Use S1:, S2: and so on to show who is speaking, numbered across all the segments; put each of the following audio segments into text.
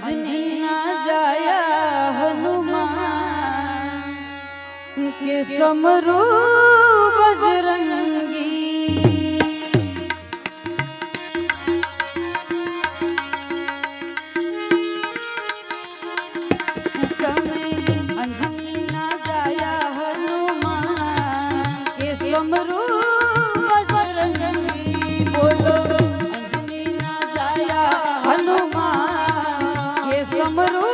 S1: अंजनी ना जाया हनुमान के समरू बजरंगी अंजनी ना जाया हनुमान के समरू बजरंगी बोलो अंजनी ना जाया हनुमान के समरू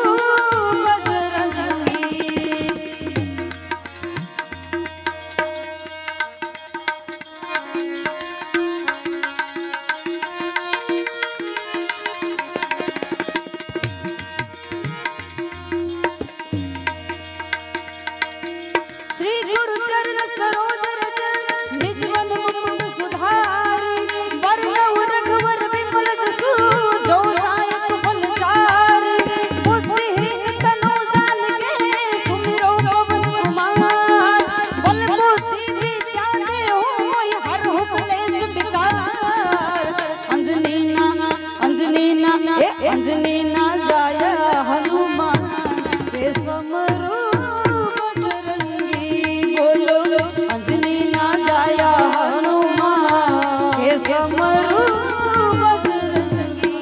S1: श्री गुरु चरण सरोज रज निज मन मुकुंद सुधारी वरनउ रघुवर विमल जसु जो दायक फलचारी बुद्धिहीन तनु जानिके सुमिरो पवन कुमार बल बुद्धि विद्या देहु मोहि हरहु क्लेश विकार अंजनी ना जाया हनुमान के समरू अंजनी ना जाया हनुमान के समरू बजरंगी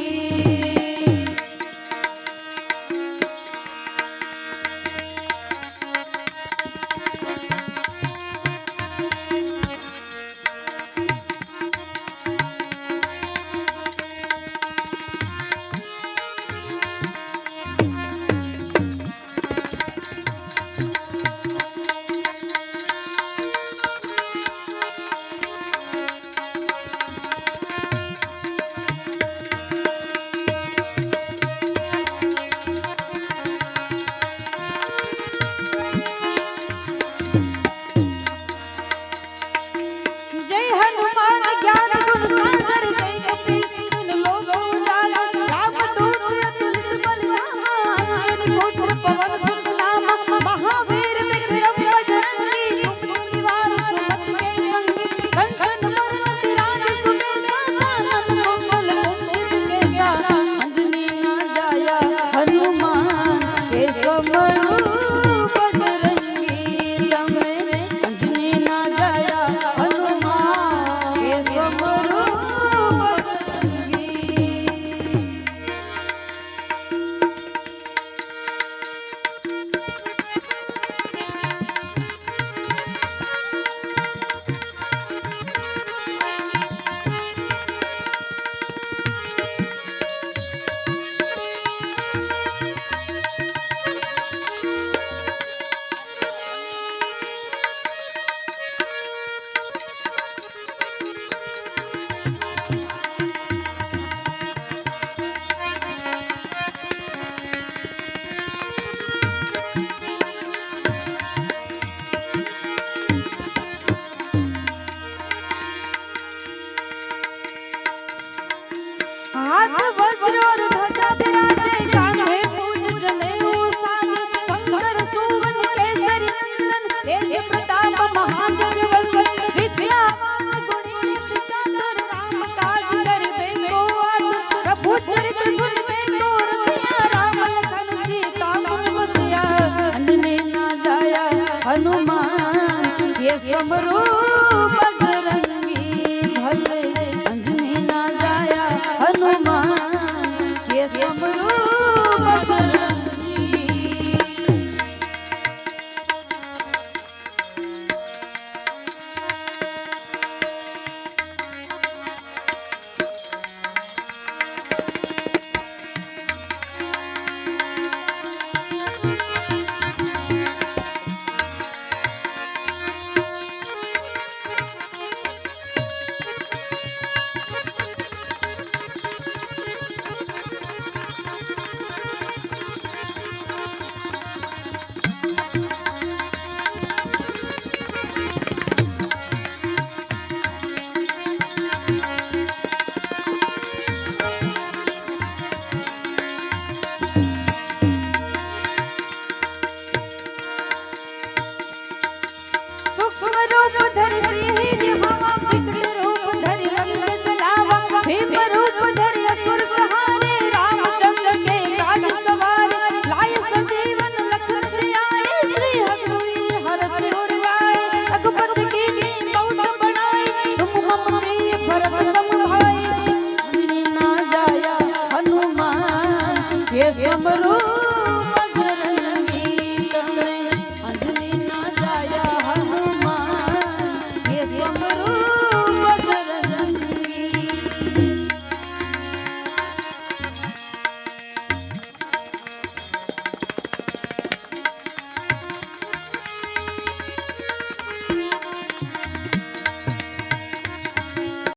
S1: हाथ वज्र और ध्वजा विराजे कांधे पूज जनेऊ साज शंकर सुवन केसरी नंदन तेज प्रताप महाजगवंदन विद्यावान गुणी चातुर राम काज करबे को आतुर प्रभु चरित्र सुनबे को रसिया राम लखन सीता मन बसिया अंजनी ना जाया हनुमान ये समरू बजरंगी भले अंजनी ना जाया हनुमान ये समरू बजरंगी ડમરું